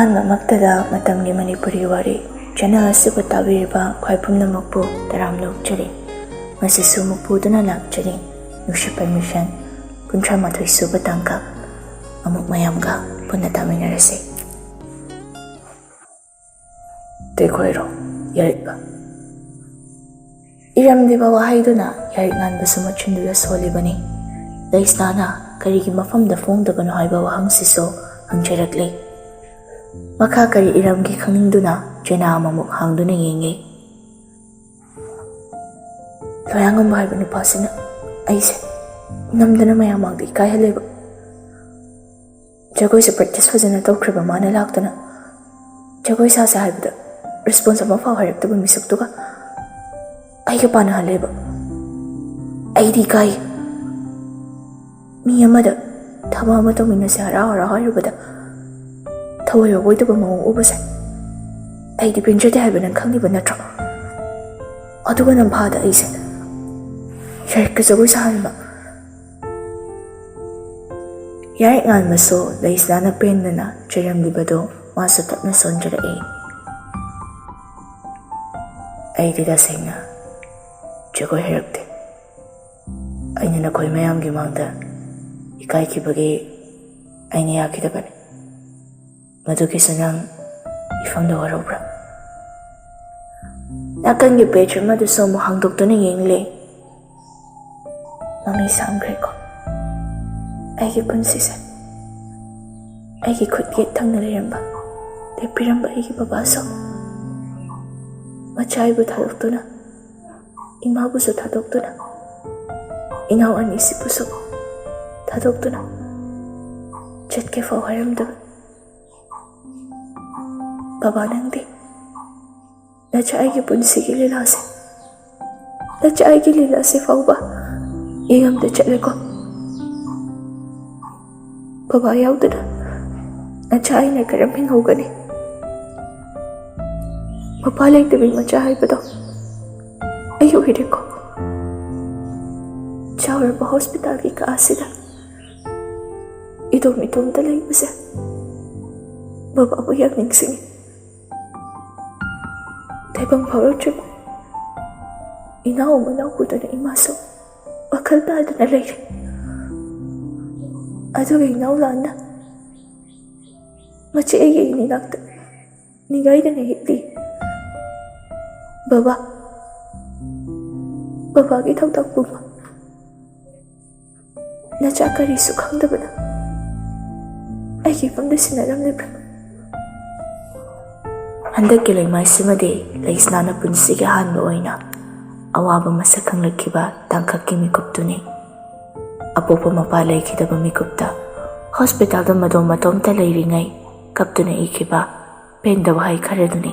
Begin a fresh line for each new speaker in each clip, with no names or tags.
ꯑꯍꯥꯟꯕꯃꯛꯇꯗ ꯃꯇꯝꯒꯤ ꯃꯅꯤꯄꯨꯔꯤ ꯋꯥꯔꯤ ꯆꯦꯅꯦꯜ ꯑꯁꯤꯕꯨ ꯇꯥꯕꯤꯔꯤꯕ ꯈ꯭ꯋꯥꯏ ꯄꯨꯝꯅꯃꯛꯄꯨ ꯇꯔꯥꯝꯅ ꯑꯣꯛꯆꯔꯤ꯫ ꯉꯁꯤꯁꯨ ꯑꯃꯨꯛ ꯄꯨꯗꯨꯅ ꯂꯥꯛꯆꯔꯤ ꯅꯨꯡꯁꯤꯄꯟ ꯃꯤꯁꯟ 38 ꯁꯨꯕ ꯇꯥꯡꯀꯛ ꯑꯃꯨꯛ ꯃꯌꯥꯝꯒ ꯄꯨꯟꯅ ꯇꯥꯃꯤꯟꯅꯔꯁꯤ꯫ ꯇꯦꯈꯣꯏꯔꯣ ꯌꯥꯔꯤꯛꯄ ꯏꯔꯝꯂꯤꯕ ꯋꯥꯍꯩꯗꯨꯅ ꯌꯥꯔꯤꯛ ꯉꯥꯟꯕꯁꯨ ꯃꯆꯤꯟꯗꯨꯗ ꯁꯣꯜꯂꯤꯕꯅꯤ꯫ ꯂꯩꯁꯅꯥꯅ ꯀꯔꯤꯒꯤ ꯃꯐꯝꯗ ꯐꯣꯡꯗꯕꯅꯣ ꯍꯥꯏꯕ ꯋꯥꯍꯪꯁꯤꯁꯨ ꯍꯪꯖꯔꯛꯂꯤ꯫ ꯃꯈꯥ ꯀꯔꯤ ꯏꯔꯝꯒꯤ ꯈꯪꯅꯤꯡꯗꯨꯅ ꯆꯦꯅꯥ ꯑꯃꯃꯨꯛ ꯍꯥꯡꯗꯨꯅ ꯌꯦꯡꯉꯤ꯫ ꯂꯣꯌꯥꯉꯝꯕ ꯍꯥꯏꯕ ꯅꯨꯄꯥꯁꯤꯅ ꯑꯩꯁꯦ ꯅꯝꯗꯅ ꯃꯌꯥꯝ ꯃꯥꯡꯗ ꯏꯀꯥꯏꯍꯜꯂꯦꯕ꯫ ꯖꯒꯣꯏꯁꯦ ꯄ꯭ꯔꯦꯛꯇꯤꯁ ꯐꯖꯅ ꯇꯧꯈ꯭ꯔꯕ ꯃꯥꯅ ꯂꯥꯛꯇꯅ ꯖꯒꯣꯏ ꯁꯥꯁꯦ ꯍꯥꯏꯕꯗ ꯔꯦꯁꯄꯣꯟꯁ ꯑꯃꯐꯥꯎ ꯍꯥꯏꯔꯛꯇꯕ ꯃꯤꯁꯛꯇꯨꯒ ꯑꯩꯒ ꯄꯥꯅꯍꯜꯂꯦꯕ꯫ ꯑꯩꯗꯤ ꯏꯀꯥꯏ꯫ ꯃꯤ ꯑꯃꯗ ꯊꯕꯛ ꯑꯃ ꯇꯧꯃꯤꯟꯅꯁꯦ ꯍꯔꯥꯎ ꯍꯔꯥꯎ ꯍꯥꯏꯔꯨꯕꯗ ꯊꯋꯥꯏ ꯌꯥꯎꯕꯣꯏꯗꯕ ꯃꯑꯣꯡ ꯎꯕꯁꯦ ꯑꯩꯗꯤ ꯄꯦꯟꯖꯗꯦ ꯍꯥꯏꯕ ꯅꯪ ꯈꯪꯂꯤꯕ ꯅꯠꯇ꯭ꯔꯣ? ꯑꯗꯨꯒ ꯅꯝꯐꯥꯗ ꯑꯩꯁꯦ ꯌꯥꯔꯤꯛꯀ ꯖꯒꯣꯏ ꯁꯥꯍꯟꯕ꯫ ꯌꯥꯔꯤꯛ ꯉꯥꯟꯕꯁꯨ ꯂꯩꯁꯅꯥꯅ ꯄꯦꯟꯗꯅ ꯆꯩꯔꯝꯂꯤꯕꯗꯣ ꯃꯥꯁꯨ ꯇꯞꯅ ꯁꯣꯟꯖꯔꯛꯏ꯫ ꯑꯩꯗꯤ ꯇꯁꯦꯡꯅ ꯖꯒꯣꯏ ꯍꯩꯔꯛꯇꯦ꯫ ꯑꯩꯅ ꯅꯈꯣꯏ ꯃꯌꯥꯝꯒꯤ ꯃꯥꯡꯗ ꯏꯀꯥꯏꯈꯤꯕꯒꯤ ꯑꯩꯅ ꯌꯥꯈꯤꯗꯕꯅꯤ꯫ ꯃꯗꯨꯒꯤꯁꯨ ꯅꯪ ꯏꯐꯝꯗ ꯋꯥꯔꯧꯕ꯭ꯔꯥ? ꯅꯥꯀꯟꯒꯤ ꯄꯦꯖ ꯑꯃꯗꯨꯁꯨ ꯑꯃꯨꯛ ꯍꯥꯡꯗꯣꯛꯇꯨꯅ ꯌꯦꯡꯂꯦ꯫ ꯃꯃꯤ ꯁꯥꯡꯈ꯭ꯔꯦꯀꯣ ꯑꯩꯒꯤ ꯄꯨꯟꯁꯤꯁꯦ꯫ ꯑꯩꯒꯤ ꯈꯨꯠ ꯌꯦꯠ ꯊꯪꯅ ꯂꯩꯔꯝꯕ ꯂꯦꯞꯄꯤꯔꯝꯕ ꯑꯩꯒꯤ ꯕꯕꯥꯁꯨ ꯃꯆꯥ ꯑꯩꯕꯨ ꯊꯥꯗꯣꯛꯇꯨꯅ, ꯏꯃꯥꯕꯨꯁꯨ ꯊꯥꯗꯣꯛꯇꯨꯅ, ꯏꯅꯥꯎ ꯑꯅꯤꯁꯤꯕꯨꯁꯨ ꯊꯥꯗꯣꯛꯇꯨꯅ ꯆꯠꯀꯦ ꯐꯥꯎ ꯍꯥꯏꯔꯝꯗꯕ ꯕꯕꯥ ꯅꯪꯗꯤ ꯅꯆꯥ ꯑꯩꯒꯤ ꯄꯨꯟꯁꯤꯒꯤ ꯂꯤꯂꯥꯁꯦ, ꯅꯆꯥ ꯑꯩꯒꯤ ꯂꯤꯂꯥꯁꯦ ꯐꯥꯎꯕ ꯌꯦꯡꯉꯝꯗ ꯆꯠꯂꯦꯀꯣ꯫ ꯕꯕꯥ ꯌꯥꯎꯗꯅ ꯅꯆꯥ ꯑꯩꯅ ꯀꯔꯝ ꯍꯤꯡꯍꯧꯒꯅꯤ? ꯃꯄꯥ ꯂꯩꯇꯕꯤ ꯃꯆꯥ ꯍꯥꯏꯕꯗꯣ ꯑꯩ ꯑꯣꯏꯔꯦꯀꯣ꯫ ꯆꯥꯎꯔꯕ ꯍꯣꯁꯄꯤꯇꯥꯜꯒꯤ ꯀꯥ ꯑꯁꯤꯗ ꯏꯇꯣꯝꯇ ꯂꯩꯕꯁꯦ ꯕꯕꯥꯕꯨ ꯌꯥꯝ ꯅꯤꯡꯁꯤꯡꯉꯤ꯫ ꯇꯥꯏꯕꯪ ꯐꯥꯎꯔꯛꯇ꯭ꯔꯤꯕ ꯏꯅꯥꯎ ꯃꯅꯥꯎ ꯄꯨꯗꯨꯅ ꯏꯃꯥꯁꯨ ꯋꯥꯈꯜ ꯇꯥꯗꯅ ꯂꯩꯔꯤ꯫ ꯑꯗꯨꯒ ꯏꯅꯥꯎ ꯂꯥꯟꯅ ꯃꯆꯦ ꯑꯩꯒꯤ ꯏꯅꯥꯛꯇ ꯅꯤꯡꯒꯥꯏꯗꯅ ꯍꯤꯞꯂꯤ꯫ ꯕꯕꯥꯒꯤ ꯊꯧꯗꯥꯡ ꯄꯨꯕ ꯅꯆꯥ ꯀꯔꯤꯁꯨ ꯈꯪꯗꯕꯅ ꯑꯩꯒꯤ ꯏꯐꯝꯗ ꯁꯤꯟꯅꯔꯝꯂꯤꯕ꯭ꯔꯥ? ꯍꯟꯗꯛꯀꯤ ꯂꯩꯃꯥꯏꯁꯤꯃꯗꯤ ꯂꯩꯁꯅꯥꯅ ꯄꯨꯟꯁꯤꯒꯤ ꯑꯍꯥꯟꯕ ꯑꯣꯏꯅ ꯑꯋꯥꯕ ꯃꯁꯛ ꯈꯪꯂꯛꯈꯤꯕ ꯇꯥꯡꯀꯛꯀꯤ ꯃꯤꯀꯨꯞꯇꯨꯅꯤ꯫ ꯑꯄꯣꯛꯄ ꯃꯄꯥ ꯂꯩꯈꯤꯗꯕ ꯃꯤꯀꯨꯞꯇ ꯍꯣꯁꯄꯤꯇꯥꯜꯗ ꯃꯇꯣꯝꯇ ꯂꯩꯔꯤꯉꯩ ꯀꯞꯇꯨꯅ ꯏꯈꯤꯕ ꯄꯦꯟꯗꯕ ꯋꯥꯍꯩ ꯈꯔꯗꯨꯅꯤ꯫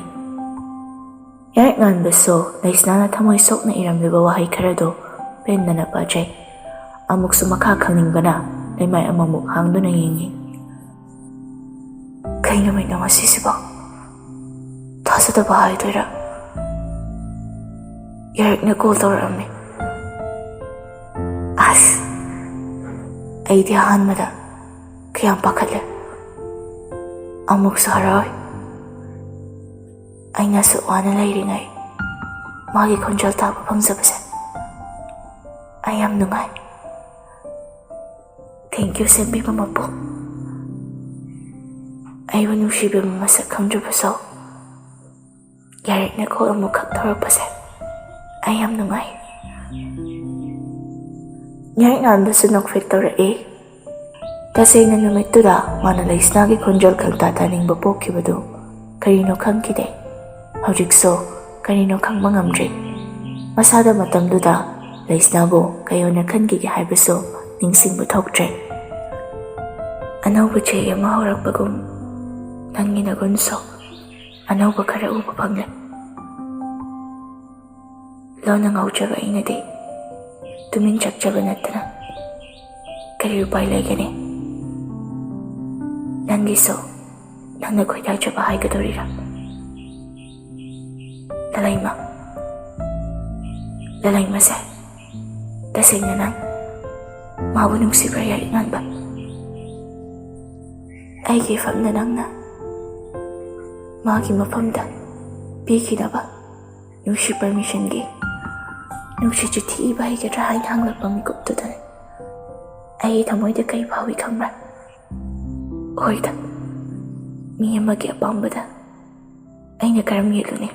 ꯌꯥꯔꯤꯛ ꯉꯥꯟꯕꯁꯨ ꯂꯩꯁꯅꯥꯅ ꯊꯃꯣꯏ ꯁꯣꯛꯅ ꯏꯔꯝꯂꯤꯕ ꯋꯥꯍꯩ ꯈꯔꯗꯨ ꯄꯦꯟꯗꯅ ꯄꯥꯖꯩ꯫ ꯑꯃꯨꯛꯁꯨ ꯃꯈꯥ ꯈꯪꯅꯤꯡꯕꯅ ꯂꯩꯃꯥꯏ ꯑꯃꯃꯨꯛ ꯍꯥꯡꯗꯨꯅ ꯌꯦꯡꯉꯤ꯫ ꯀꯩ ꯅꯨꯃꯤꯠꯅꯣ ꯉꯁꯤꯁꯤꯕꯣ? ꯊꯥꯖꯗꯕ ꯍꯥꯏꯗꯣꯏꯔꯥ? ꯌꯥꯔꯤꯛꯅ ꯀꯣꯜ ꯇꯧꯔꯛꯑꯝꯃꯤ꯫ ꯑꯁ ꯑꯩꯗꯤ ꯑꯍꯥꯟꯕꯗ ꯀꯌꯥꯝ ꯄꯥꯈꯠꯂꯦ, ꯑꯃꯨꯛꯁꯨ ꯍꯔꯥꯎꯏ꯫ ꯑꯩꯅ ꯑꯁꯨꯛ ꯋꯥꯅ ꯂꯩꯔꯤꯉꯩ ꯃꯥꯒꯤ ꯈꯣꯟꯖꯦꯜ ꯇꯥꯕ ꯐꯪꯖꯕꯁꯦ ꯑꯩ ꯌꯥꯝ ꯅꯨꯡꯉꯥꯏ꯫ ꯊꯦꯡꯛ ꯌꯨ ꯁꯦꯝꯕꯤꯕ ꯃꯄꯨ꯫ ꯑꯩꯕꯨ ꯅꯨꯡꯁꯤꯕꯤꯕ ꯃꯁꯛ ꯈꯪꯗ꯭ꯔꯕꯁꯨ ꯌꯥꯔꯤꯛꯅ ꯀꯣꯜ ꯑꯃꯨꯛꯈꯛ ꯇꯧꯔꯛꯄꯁꯦ ꯑꯩ ꯌꯥꯝ ꯅꯨꯡꯉꯥꯏ꯫ ꯌꯥꯔꯤꯛ ꯉꯥꯟꯕꯁꯨ ꯅꯣꯛꯐꯦꯠ ꯇꯧꯔꯛꯏ꯫ ꯇꯁꯦꯡꯅ ꯅꯨꯃꯤꯠꯇꯨꯗ ꯃꯥꯅ ꯂꯩꯁꯅꯥꯒꯤ ꯈꯣꯟꯖꯦꯜ ꯈꯪꯇꯥ ꯇꯥꯅꯤꯡꯕ ꯄꯣꯛꯈꯤꯕꯗꯨ ꯀꯔꯤꯅꯣ ꯈꯪꯈꯤꯗꯦ꯫ ꯍꯧꯖꯤꯛꯁꯨ ꯀꯔꯤꯅꯣ ꯈꯪꯕ ꯉꯝꯗ꯭ꯔꯤ꯫ ꯃꯁꯥꯗ ꯃꯇꯝꯗꯨꯗ ꯂꯩꯁꯅꯥꯕꯨ ꯀꯩ ꯈꯟꯈꯤꯒꯦ ꯍꯥꯏꯕꯁꯨ ꯅꯤꯡꯁꯤꯡꯕ ꯊꯣꯛꯇ꯭ꯔꯦ꯫ ꯑꯅꯧꯕ ꯆꯍꯤ ꯑꯃ ꯍꯧꯔꯛꯄꯒꯨꯝ ꯅꯪꯒꯤ ꯅꯒꯨꯟꯁꯨ ꯑꯅꯧꯕ ꯈꯔ ꯎꯕ ꯐꯪꯂꯦ꯫ ꯂꯣꯟꯅ ꯉꯥꯎꯖꯕ ꯑꯩꯅꯗꯤ ꯇꯨꯃꯤꯟ ꯆꯛꯆꯕ ꯅꯠꯇꯅ ꯀꯔꯤ ꯎꯄꯥꯏ ꯂꯩꯒꯅꯤ? ꯅꯪꯒꯤꯁꯨ ꯅꯪꯅ ꯈꯣꯏꯗꯥꯖꯕ ꯍꯥꯏꯒꯗꯧꯔꯤꯔꯥ? ꯂꯂꯩꯃꯁꯦ ꯇꯁꯦꯡꯅ ꯅꯪ ꯃꯥꯕꯨ ꯅꯨꯡꯁꯤꯕ꯭ꯔꯥ ꯌꯥꯔꯤꯛ ꯉꯥꯟꯕ? ꯑꯩꯒꯤ ꯏꯐꯝꯗ ꯅꯪꯅ ꯃꯥꯒꯤ ꯃꯐꯝꯗ ꯄꯤꯈꯤꯅꯕ ꯅꯨꯡꯁꯤ ꯄꯔꯃꯤꯁꯟꯒꯤ ꯅꯨꯡꯁꯤ ꯆꯤꯊꯤ ꯏꯕ ꯍꯩꯒꯗ꯭ꯔꯥ ꯍꯥꯏꯅ ꯍꯪꯂꯛꯄ ꯃꯤꯀꯨꯞꯇꯨꯗꯅꯤ ꯑꯩꯒꯤ ꯊꯃꯣꯏꯗ ꯀꯩ ꯐꯥꯎꯏ ꯈꯪꯕ꯭ꯔꯥ? ꯍꯣꯏꯗ, ꯃꯤ ꯑꯃꯒꯤ ꯑꯄꯥꯝꯕꯗ ꯑꯩꯅ ꯀꯔꯝ ꯌꯦꯠꯂꯨꯅꯤ?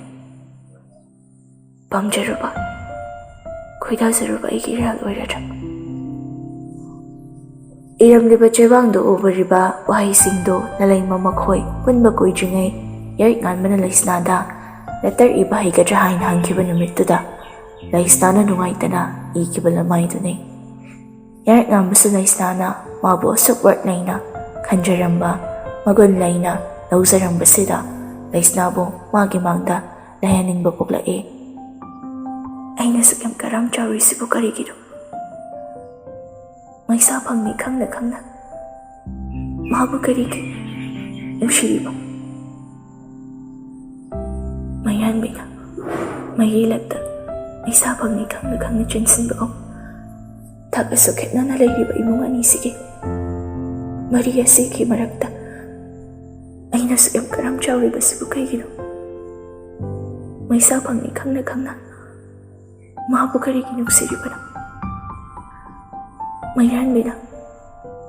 ꯄꯥꯝꯖꯔꯨꯕ, ꯈꯣꯏꯗꯥꯖꯔꯨꯕ ꯑꯩꯒꯤ ꯏꯔꯥꯜ ꯑꯣꯏꯔꯗ꯭ꯔꯥ? ꯏꯔꯝꯂꯤꯕ ꯆꯦꯕꯥꯡꯗ ꯎꯕꯔꯤꯕ ꯋꯥꯍꯩꯁꯤꯡꯗꯨ ꯂꯂꯩꯃ ꯃꯈꯣꯏ ꯄꯨꯟꯕ ꯀꯨꯏꯗ꯭ꯔꯤꯉꯩ ꯌꯥꯏꯔꯤꯛꯉꯥꯟꯕꯅ ꯂꯩꯁꯅꯥꯗ ꯂꯦꯇꯔ ꯏꯕ ꯍꯩꯒꯗ꯭ꯔꯥ ꯍꯥꯏꯅ ꯍꯪꯈꯤꯕ ꯅꯨꯃꯤꯠꯇꯨꯗ ꯂꯩꯁꯅꯥꯅ ꯅꯨꯡꯉꯥꯏꯇꯅ ꯏꯈꯤꯕ ꯂꯃꯥꯏꯗꯨꯅꯤ꯫ ꯌꯥꯏꯔꯤꯛꯉꯥꯟꯕꯁꯨ ꯂꯩꯁꯅꯥꯅ ꯃꯥꯕꯨ ꯑꯁꯨꯛ ꯋꯥꯔꯠ ꯂꯩꯅ ꯈꯟꯖꯔꯝꯕ, ꯃꯒꯨꯟ ꯂꯩꯅ ꯂꯧꯖꯔꯝꯕꯁꯤꯗ ꯂꯩꯁꯅꯥꯕꯨ ꯃꯥꯒꯤ ꯃꯥꯡꯗ ꯂꯩꯍꯟꯅꯤꯡꯕ ꯄꯣꯛꯂꯛꯏ꯫ ꯑꯩꯅ ꯁꯨꯛ ꯌꯥꯝ ꯀꯔꯥꯝ ꯆꯥꯎꯔꯤꯁꯤꯕꯨ ꯀꯔꯤꯒꯤꯅꯣ? ꯃꯩꯁꯥ ꯐꯪꯅꯤ ꯈꯪꯅ ꯈꯪꯅ ꯃꯥꯕꯨ ꯀꯔꯤꯒꯤ ꯅꯨꯡꯁꯤꯔꯤꯕ? ꯃꯩꯔꯥꯟꯕꯤꯅ ꯃꯩꯔꯤꯂꯛꯇ ꯃꯩꯁꯥ ꯐꯪꯅꯤ ꯈꯪꯅ ꯈꯪꯅ ꯆꯦꯟꯁꯤꯟꯕꯒꯨꯝ ꯊꯥꯛ ꯑꯁꯨꯛ ꯈꯦꯠꯅꯅ ꯂꯩꯔꯤꯕ ꯏꯃꯨꯡ ꯑꯅꯤꯁꯤꯒꯤ ꯃꯔꯤ ꯑꯁꯤꯒꯤ ꯃꯔꯛꯇ ꯑꯩꯅ ꯁꯨꯛ ꯌꯥꯝ ꯀꯔꯥꯝ ꯆꯥꯎꯔꯤꯕꯁꯤꯕꯨ ꯀꯩꯒꯤꯅꯣ? ꯃꯩꯁꯥ ꯐꯪꯅꯤ ꯈꯪꯅ ꯈꯪꯅ ꯃꯥꯕꯨ ꯀꯔꯤꯒꯤ ꯅꯨꯡꯁꯤꯔꯤꯕꯅꯣ? ꯃꯩꯔꯥꯟꯕꯤꯅ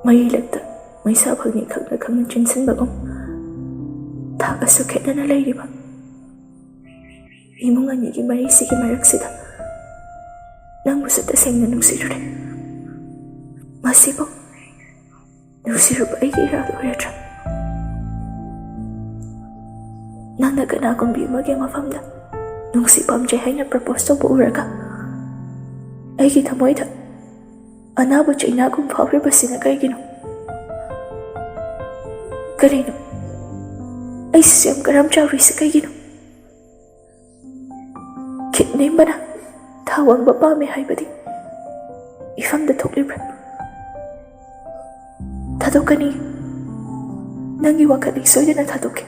ꯃꯩꯔꯤꯂꯛꯇ ꯃꯩꯁꯥ ꯐꯪꯅꯤ ꯈꯪꯅ ꯈꯪꯅ ꯆꯦꯟꯁꯤꯟꯕꯒꯨꯝ ꯊꯥꯛ ꯑꯁꯨꯛ ꯈꯦꯠꯅꯅ ꯂꯩꯔꯤꯕ ꯏꯃꯨꯡ ꯑꯅꯤꯒꯤ ꯃꯔꯤꯁꯤꯒꯤ ꯃꯔꯛꯁꯤꯗ ꯅꯪꯕꯨꯁꯨ ꯇꯁꯦꯡꯅ ꯅꯨꯡꯁꯤꯔꯨꯔꯦ꯫ ꯃꯁꯤꯕꯨ ꯅꯨꯡꯁꯤꯔꯨꯕ ꯑꯩꯒꯤ ꯏꯔꯥꯜ ꯑꯣꯏꯔꯗ꯭ꯔꯥ? ꯅꯪꯅ ꯀꯅꯥꯒꯨꯝꯕꯤ ꯑꯃꯒꯤ ꯃꯐꯝꯗ ꯅꯨꯡꯁꯤ ꯄꯥꯝꯖꯩ ꯍꯥꯏꯅ ꯄ꯭ꯔꯄꯣꯁ ꯇꯧꯕ ꯎꯔꯒ ꯑꯩꯒꯤ ꯊꯃꯣꯏꯗ ꯑꯅꯥꯕ ꯆꯩꯅꯥꯒꯨꯝ ꯐꯥꯎꯔꯤꯕꯁꯤꯅ ꯀꯩꯒꯤꯅꯣ? ꯀꯔꯤꯅꯣ? ꯑꯩꯁꯤꯁꯨ ꯌꯥꯝ ꯀꯔꯥꯝ ꯆꯥꯎꯔꯤꯁꯤ ꯀꯩꯒꯤꯅꯣ? ꯈꯤꯠ ꯅꯦꯝꯕꯅ ꯊꯥ ꯋꯥꯡꯕ ꯄꯥꯝꯃꯤ ꯍꯥꯏꯕꯗꯤ ꯏꯐꯝꯗ ꯊꯣꯛꯂꯤꯕ꯭ꯔꯥ? ꯊꯥꯗꯣꯛꯀꯅꯤ, ꯅꯪꯒꯤ ꯋꯥꯈꯜ ꯁꯣꯏꯗꯅ ꯊꯥꯗꯣꯛꯀꯦ꯫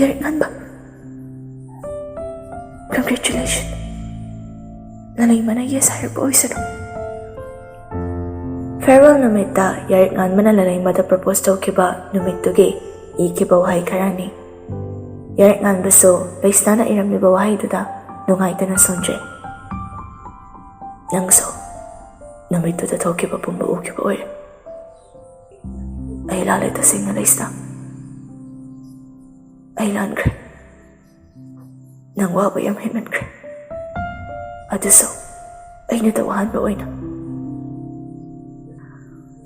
ꯌꯥꯏꯔꯤꯛꯉꯥꯟꯕ, ꯀꯪꯒ꯭ꯔꯦꯆꯨꯂꯦꯁꯟ, ꯂꯂꯩꯃꯅ ꯌꯦꯁ ꯍꯥꯏꯔꯛꯄ ꯑꯣꯏꯁꯅꯨ꯫ ꯐꯦꯔꯋꯦꯜ ꯅꯨꯃꯤꯠꯇ ꯌꯥꯏꯔꯤꯛꯉꯥꯟꯕꯅ ꯂꯂꯩꯃꯗ ꯄ꯭ꯔꯄꯣꯁ ꯇꯧꯈꯤꯕ ꯅꯨꯃꯤꯠꯇꯨꯒꯤ ꯏꯈꯤꯕ ꯋꯥꯍꯩ ꯈꯔꯅꯤ꯫ ꯌꯥꯏꯔꯤꯛꯉꯥꯟꯕꯁꯨ ꯂꯩꯁꯅꯥꯅ ꯏꯔꯝꯂꯤꯕ ꯋꯥꯍꯩꯗꯨꯗ ꯅꯨꯡꯉꯥꯏꯇꯅ ꯁꯣꯟꯖꯩ꯫ ꯅꯪꯁꯨ ꯅꯨꯃꯤꯠꯇꯨꯗ ꯊꯣꯛꯈꯤꯕ ꯄꯨꯝꯕ ꯎꯈꯤꯕ ꯑꯣꯏꯔꯦ꯫ ꯑꯩ ꯂꯥꯜꯂꯦ ꯇꯁꯦꯡꯅ ꯂꯩꯁꯅꯥ, ꯑꯩ ꯂꯥꯟꯈ꯭ꯔꯦ꯫ ꯅꯪ ꯋꯥꯕ ꯌꯥꯝ ꯍꯦꯟꯃꯟꯈ꯭ꯔꯦ, ꯑꯗꯨꯁꯨ ꯑꯩꯅ ꯇꯧꯍꯟꯕ ꯑꯣꯏꯅ꯫